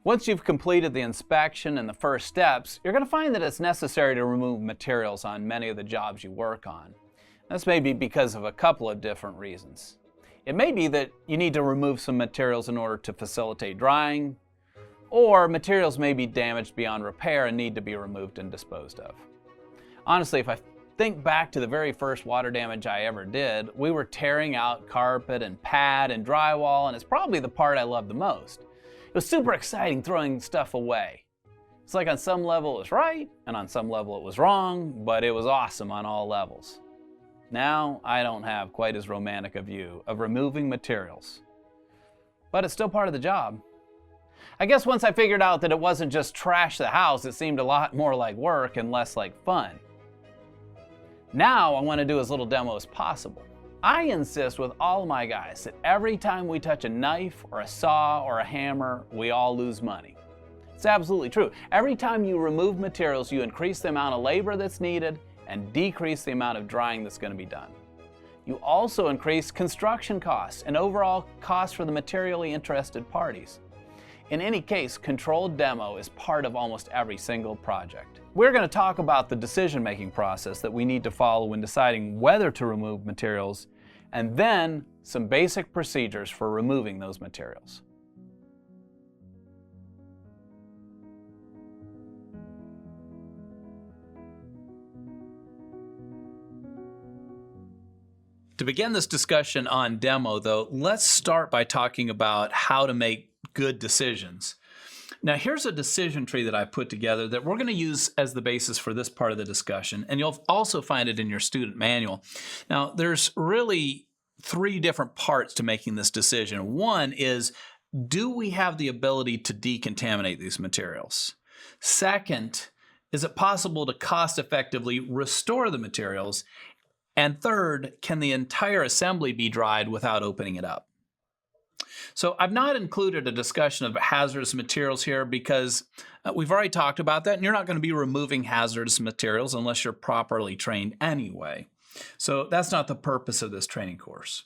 Once you've completed the inspection and the first steps, you're going to find that it's necessary to remove materials on many of the jobs you work on. This may be because of a couple of different reasons. It may be that you need to remove some materials in order to facilitate drying, or materials may be damaged beyond repair and need to be removed and disposed of. Honestly, if I think back to the very first water damage I ever did, we were tearing out carpet and pad and drywall, and it's probably the part I love the most. It was super exciting throwing stuff away. It's like on some level it was right, and on some level it was wrong, but it was awesome on all levels. Now, I don't have quite as romantic a view of removing materials, but it's still part of the job. I guess once I figured out that it wasn't just trash the house, it seemed a lot more like work and less like fun. Now I want to do as little demo as possible. I insist with all of my guys that every time we touch a knife or a saw or a hammer, we all lose money. It's absolutely true. Every time you remove materials, you increase the amount of labor that's needed and decrease the amount of drying that's going to be done. You also increase construction costs and overall costs for the materially interested parties. In any case, controlled demo is part of almost every single project. We're going to talk about the decision-making process that we need to follow when deciding whether to remove materials, and then some basic procedures for removing those materials. To begin this discussion on demo, though, let's start by talking about how to make good decisions. Now, here's a decision tree that I put together that we're going to use as the basis for this part of the discussion, and you'll also find it in your student manual. Now, there's really three different parts to making this decision. One is, do we have the ability to decontaminate these materials? Second, is it possible to cost-effectively restore the materials? And third, can the entire assembly be dried without opening it up? So I've not included a discussion of hazardous materials here because we've already talked about that, and you're not going to be removing hazardous materials unless you're properly trained anyway. So that's not the purpose of this training course.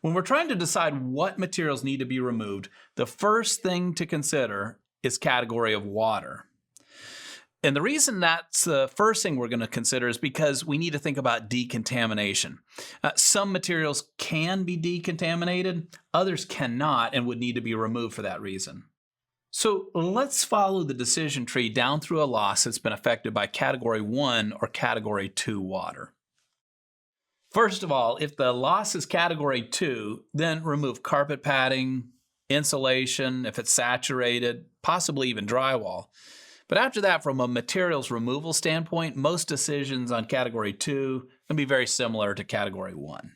When we're trying to decide what materials need to be removed, the first thing to consider is category of water. And the reason that's the first thing we're going to consider is because we need to think about decontamination. Some materials can be decontaminated, others cannot and would need to be removed for that reason. So let's follow the decision tree down through a loss that's been affected by Category 1 or Category 2 water. First of all, if the loss is Category 2, then remove carpet padding, insulation, if it's saturated, possibly even drywall. But after that, from a materials removal standpoint, most decisions on Category 2 can be very similar to Category 1.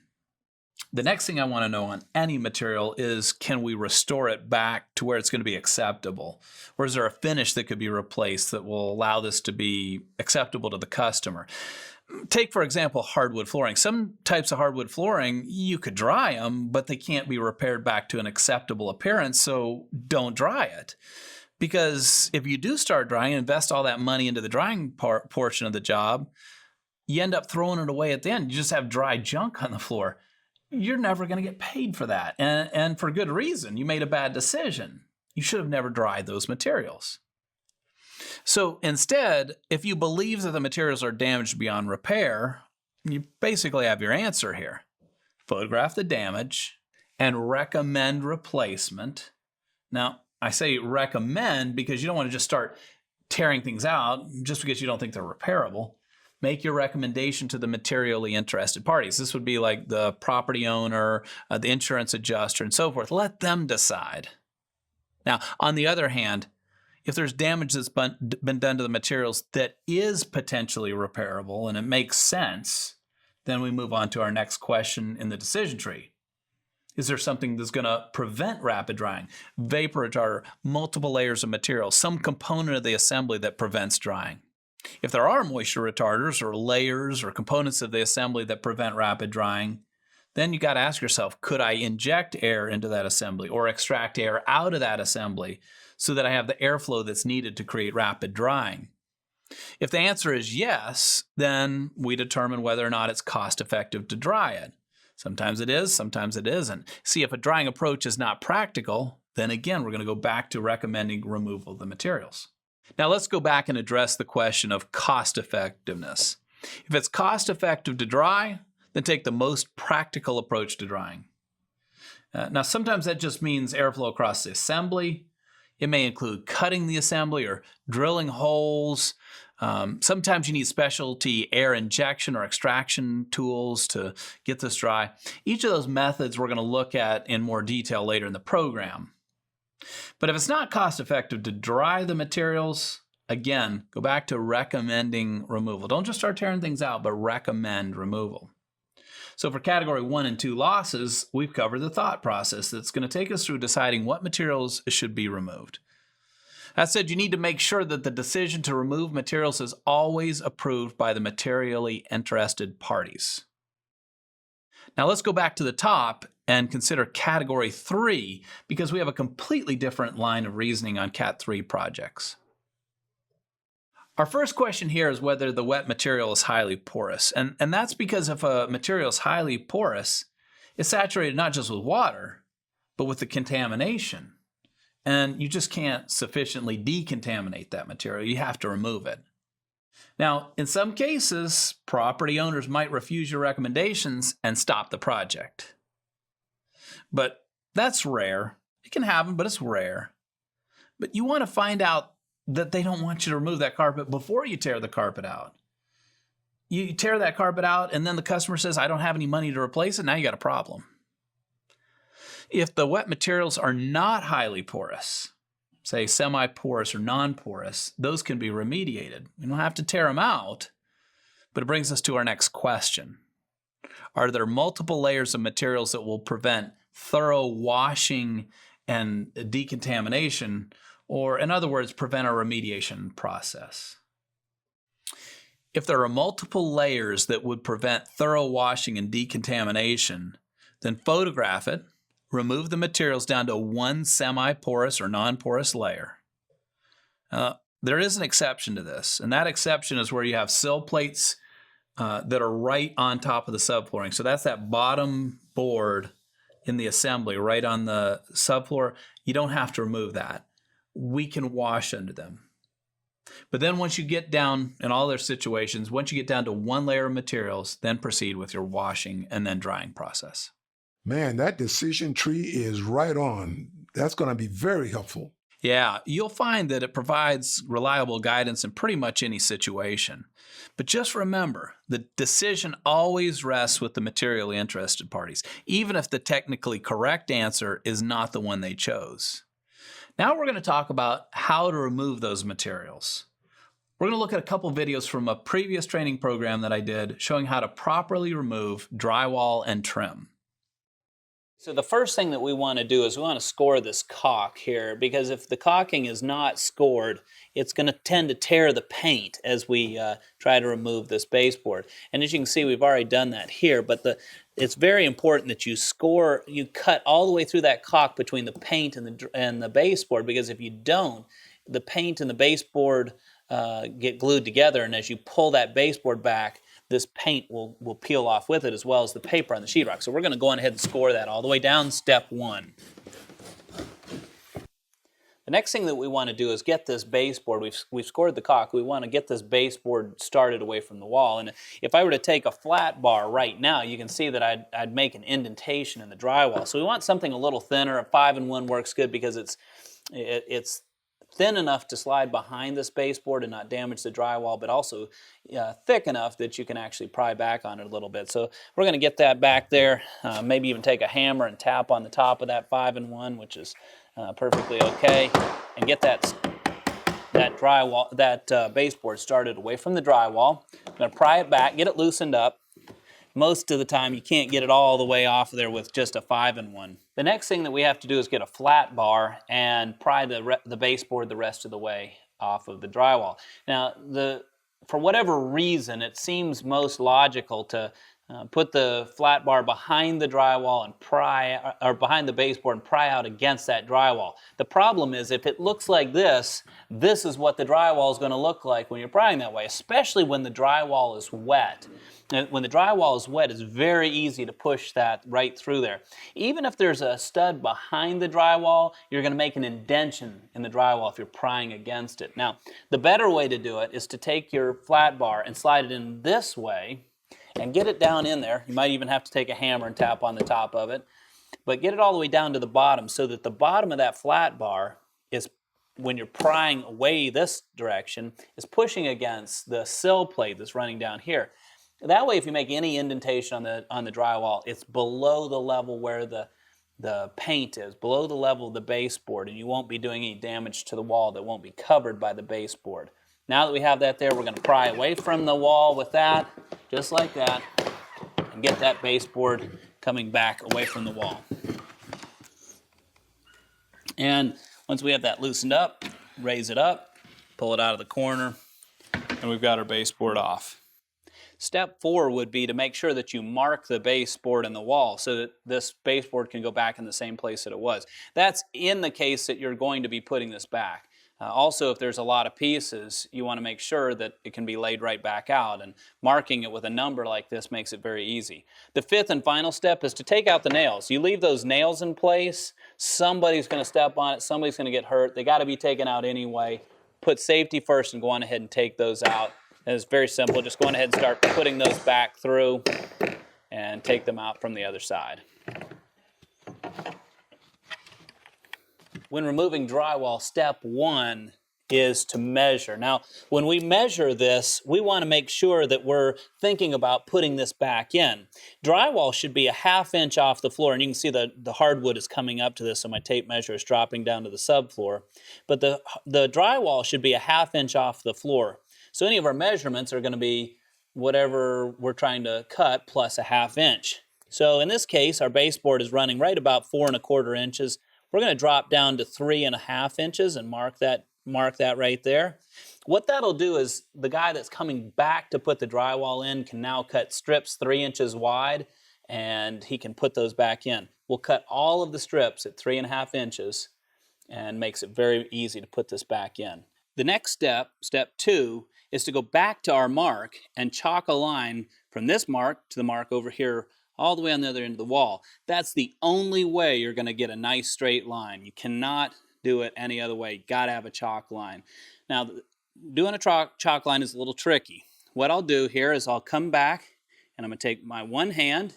The next thing I want to know on any material is, can we restore it back to where it's going to be acceptable? Or is there a finish that could be replaced that will allow this to be acceptable to the customer? Take, for example, hardwood flooring. Some types of hardwood flooring, you could dry them, but they can't be repaired back to an acceptable appearance, so don't dry it. Because if you do start drying and invest all that money into the drying portion of the job, you end up throwing it away at the end. You just have dry junk on the floor. You're never going to get paid for that. And for good reason. You made a bad decision. You should have never dried those materials. So instead, if you believe that the materials are damaged beyond repair, you basically have your answer here. Photograph the damage and recommend replacement. Now, I say recommend because you don't want to just start tearing things out just because you don't think they're repairable. Make your recommendation to the materially interested parties. This would be like the property owner, the insurance adjuster, and so forth. Let them decide. Now, on the other hand, if there's damage that's been done to the materials that is potentially repairable and it makes sense, then we move on to our next question in the decision tree. Is there something that's going to prevent rapid drying? Vapor retarder, multiple layers of material, some component of the assembly that prevents drying. If there are moisture retarders or layers or components of the assembly that prevent rapid drying, then you got to ask yourself, could I inject air into that assembly or extract air out of that assembly so that I have the airflow that's needed to create rapid drying? If the answer is yes, then we determine whether or not it's cost effective to dry it. Sometimes it is, sometimes it isn't. See, if a drying approach is not practical, then again, we're going to go back to recommending removal of the materials. Now let's go back and address the question of cost effectiveness. If it's cost effective to dry, then take the most practical approach to drying. Now sometimes that just means airflow across the assembly. It may include cutting the assembly or drilling holes. Sometimes you need specialty air injection or extraction tools to get this dry. Each of those methods we're going to look at in more detail later in the program. But if it's not cost effective to dry the materials, again, go back to recommending removal. Don't just start tearing things out, but recommend removal. So for category 1 and 2 losses, we've covered the thought process that's going to take us through deciding what materials should be removed. That said, you need to make sure that the decision to remove materials is always approved by the materially interested parties. Now let's go back to the top and consider category 3, because we have a completely different line of reasoning on Cat 3 projects. Our first question here is whether the wet material is highly porous. And that's because if a material is highly porous, it's saturated not just with water, but with the contamination. And you just can't sufficiently decontaminate that material. You have to remove it. Now, in some cases, property owners might refuse your recommendations and stop the project. But that's rare. It can happen, but it's rare. But you want to find out that they don't want you to remove that carpet before you tear the carpet out. You tear that carpet out and then the customer says, I don't have any money to replace it. Now you got a problem. If the wet materials are not highly porous, say semi-porous or non-porous, those can be remediated. You don't have to tear them out, but it brings us to our next question. Are there multiple layers of materials that will prevent thorough washing and decontamination, or in other words, prevent a remediation process? If there are multiple layers that would prevent thorough washing and decontamination, then photograph it, remove the materials down to one semi-porous or non-porous layer. There is an exception to this, and that exception is where you have sill plates that are right on top of the subflooring. So that's that bottom board in the assembly right on the subfloor. You don't have to remove that. We can wash under them. But then once you get down, in all their situations, once you get down to one layer of materials, then proceed with your washing and then drying process. Man, that decision tree is right on. That's going to be very helpful. Yeah, you'll find that it provides reliable guidance in pretty much any situation. But just remember, the decision always rests with the materially interested parties, even if the technically correct answer is not the one they chose. Now we're going to talk about how to remove those materials. We're going to look at a couple videos from a previous training program that I did showing how to properly remove drywall and trim. So the first thing that we want to do is we want to score this caulk here, because if the caulking is not scored, it's going to tend to tear the paint as we try to remove this baseboard. And as you can see, we've already done that here, but it's very important that you cut all the way through that caulk between the paint and the baseboard, because if you don't, the paint and the baseboard get glued together, and as you pull that baseboard back, this paint will peel off with it, as well as the paper on the sheetrock. So we're going to go on ahead and score that all the way down step 1. The next thing that we want to do is get this baseboard. We've scored the caulk. We want to get this baseboard started away from the wall. And if I were to take a flat bar right now, you can see that I'd make an indentation in the drywall. So we want something a little thinner. A 5-in-1 works good because it's thin enough to slide behind this baseboard and not damage the drywall, but also thick enough that you can actually pry back on it a little bit. So we're going to get that back there, maybe even take a hammer and tap on the top of that 5-in-1, which is perfectly okay, and get that baseboard started away from the drywall. I'm going to pry it back, get it loosened up. Most of the time you can't get it all the way off of there with just a 5-in-1. The next thing that we have to do is get a flat bar and pry the baseboard the rest of the way off of the drywall. Now, for whatever reason, it seems most logical to Put the flat bar behind the drywall and pry, or behind the baseboard and pry out against that drywall. The problem is if it looks like this is what the drywall is going to look like when you're prying that way, especially when the drywall is wet. And when the drywall is wet, it's very easy to push that right through there. Even if there's a stud behind the drywall, you're going to make an indention in the drywall if you're prying against it. Now, the better way to do it is to take your flat bar and slide it in this way and get it down in there. You might even have to take a hammer and tap on the top of it, but get it all the way down to the bottom so that the bottom of that flat bar is, when you're prying away this direction, is pushing against the sill plate that's running down here. That way, if you make any indentation on the drywall, it's below the level where the paint is, below the level of the baseboard, and you won't be doing any damage to the wall that won't be covered by the baseboard. Now that we have that there, we're going to pry away from the wall with that, just like that, and get that baseboard coming back away from the wall. And once we have that loosened up, raise it up, pull it out of the corner, and we've got our baseboard off. Step 4 would be to make sure that you mark the baseboard in the wall so that this baseboard can go back in the same place that it was. That's in the case that you're going to be putting this back. Also, if there's a lot of pieces, you want to make sure that it can be laid right back out, and marking it with a number like this makes it very easy. The 5th and final step is to take out the nails. You leave those nails in place, somebody's going to step on it, somebody's going to get hurt. They got to be taken out anyway. Put safety first and go on ahead and take those out. And it's very simple. Just go on ahead and start putting those back through and take them out from the other side. When removing drywall, step 1 is to measure. Now, when we measure this, we want to make sure that we're thinking about putting this back in. Drywall should be a 1/2 inch off the floor, and you can see the hardwood is coming up to this, so my tape measure is dropping down to the subfloor. But the drywall should be a 1/2 inch off the floor. So any of our measurements are going to be whatever we're trying to cut plus a 1/2 inch. So in this case, our baseboard is running right about 4 1/4 inches. We're going to drop down to 3 1/2 inches and mark that right there. What that'll do is the guy that's coming back to put the drywall in can now cut strips 3 inches wide, and he can put those back in. We'll cut all of the strips at 3 1/2 inches, and makes it very easy to put this back in. The next step, step 2, is to go back to our mark and chalk a line from this mark to the mark over here all the way on the other end of the wall. That's the only way you're going to get a nice straight line. You cannot do it any other way. You got to have a chalk line. Now, doing a chalk line is a little tricky. What I'll do here is I'll come back and I'm going to take my one hand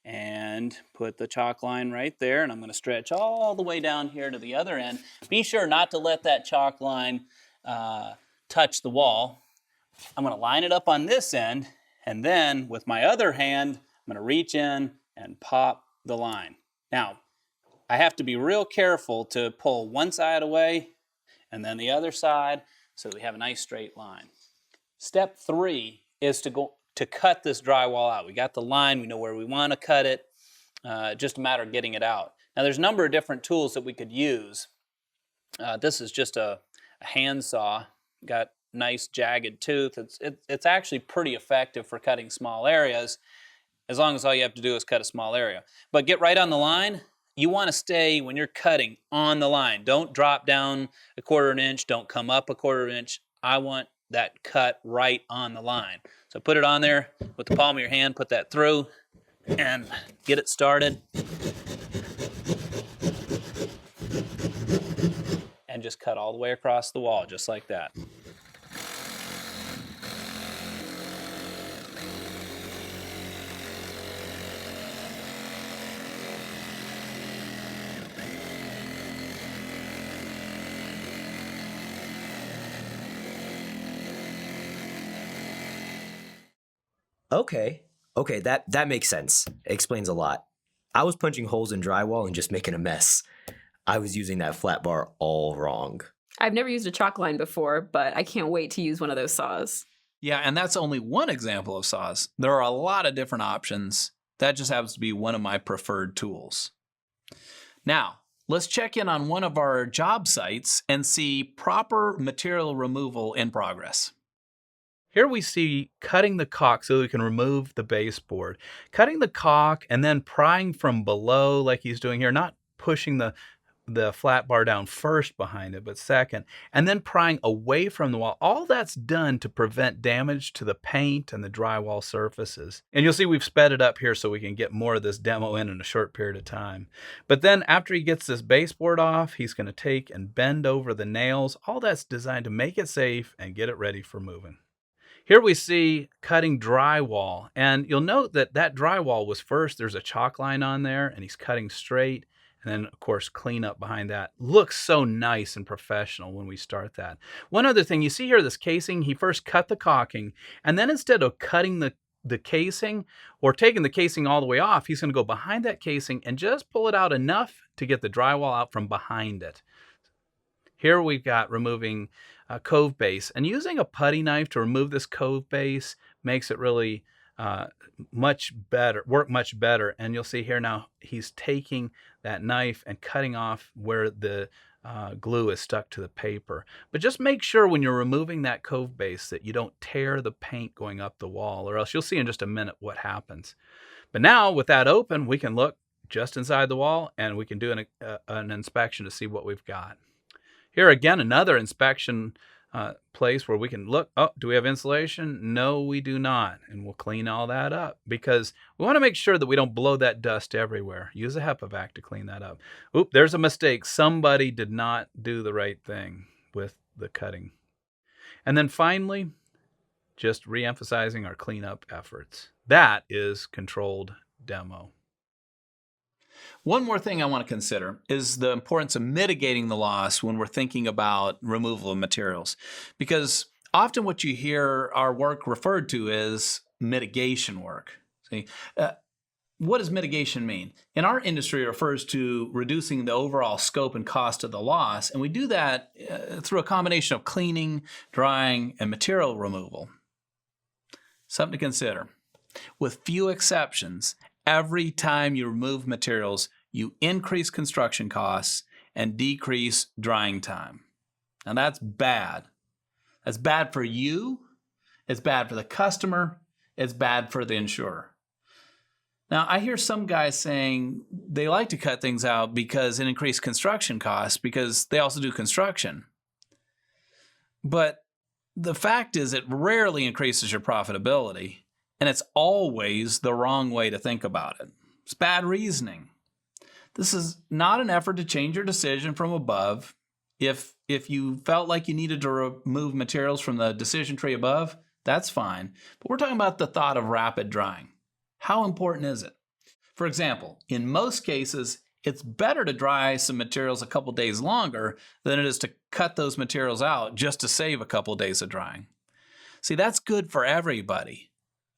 and put the chalk line right there, and I'm going to stretch all the way down here to the other end. Be sure not to let that chalk line touch the wall. I'm going to line it up on this end, and then with my other hand, I'm going to reach in and pop the line. Now, I have to be real careful to pull one side away and then the other side so that we have a nice straight line. Step 3 is to cut this drywall out. We got the line, we know where we want to cut it, just a matter of getting it out. Now, there's a number of different tools that we could use. This is just a hand saw, got nice jagged tooth. It's actually pretty effective for cutting small areas, as long as all you have to do is cut a small area. But get right on the line. You want to stay, when you're cutting, on the line. Don't drop down 1/4 inch, don't come up 1/4 inch. I want that cut right on the line. So put it on there with the palm of your hand, put that through, and get it started. And just cut all the way across the wall, just like that. Okay, that makes sense. Explains a lot. I was punching holes in drywall and just making a mess. I was using that flat bar all wrong. I've never used a chalk line before, but I can't wait to use one of those saws. Yeah, and that's only one example of saws. There are a lot of different options. That just happens to be one of my preferred tools. Now, let's check in on one of our job sites and see proper material removal in progress. Here we see cutting the caulk so we can remove the baseboard. Cutting the caulk and then prying from below like he's doing here, not pushing the flat bar down first behind it, but second, and then prying away from the wall. All that's done to prevent damage to the paint and the drywall surfaces. And you'll see we've sped it up here so we can get more of this demo in a short period of time. But then after he gets this baseboard off, he's going to take and bend over the nails. All that's designed to make it safe and get it ready for moving. Here we see cutting drywall, and you'll note that that drywall was first. There's a chalk line on there, and he's cutting straight, and then, of course, clean up behind that. Looks so nice and professional when we start that. One other thing, you see here this casing, he first cut the caulking, and then instead of cutting the casing or taking the casing all the way off, he's going to go behind that casing and just pull it out enough to get the drywall out from behind it. Here we've got removing a cove base, and using a putty knife to remove this cove base makes it really work much better. And you'll see here now he's taking that knife and cutting off where the glue is stuck to the paper. But just make sure when you're removing that cove base that you don't tear the paint going up the wall, or else you'll see in just a minute what happens. But now with that open, we can look just inside the wall and we can do an inspection to see what we've got. Here again, another inspection place where we can look. Oh, do we have insulation? No, we do not. And we'll clean all that up because we want to make sure that we don't blow that dust everywhere. Use a HEPA vac to clean that up. Oop, there's a mistake. Somebody did not do the right thing with the cutting. And then finally, just re-emphasizing our cleanup efforts. That is controlled demo. One more thing I want to consider is the importance of mitigating the loss when we're thinking about removal of materials. Because often what you hear our work referred to is mitigation work. See, what does mitigation mean? In our industry, it refers to reducing the overall scope and cost of the loss, and we do that through a combination of cleaning, drying, and material removal. Something to consider. With few exceptions, every time you remove materials, you increase construction costs and decrease drying time. Now that's bad. That's bad for you, it's bad for the customer, it's bad for the insurer. Now I hear some guys saying they like to cut things out because it increases construction costs because they also do construction. But the fact is it rarely increases your profitability. And it's always the wrong way to think about it. It's bad reasoning. This is not an effort to change your decision from above. If you felt like you needed to remove materials from the decision tree above, that's fine. But we're talking about the thought of rapid drying. How important is it? For example, in most cases, it's better to dry some materials a couple days longer than it is to cut those materials out just to save a couple days of drying. See, that's good for everybody.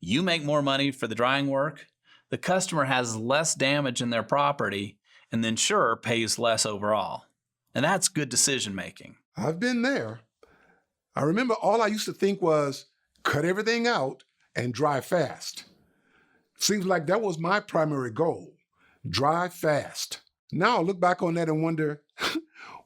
You make more money for the drying work, the customer has less damage in their property, and the insurer pays less overall. And that's good decision making. I've been there. I remember all I used to think was cut everything out and dry fast. Seems like that was my primary goal, dry fast. Now I look back on that and wonder,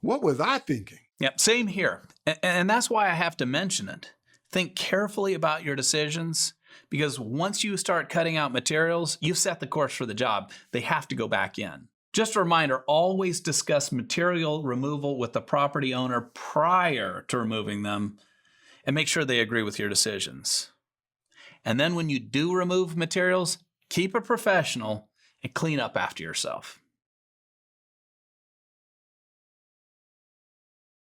what was I thinking? Yep, same here. And that's why I have to mention it. Think carefully about your decisions. Because once you start cutting out materials, you've set the course for the job. They have to go back in. Just a reminder, always discuss material removal with the property owner prior to removing them and make sure they agree with your decisions. And then when you do remove materials, keep it professional and clean up after yourself.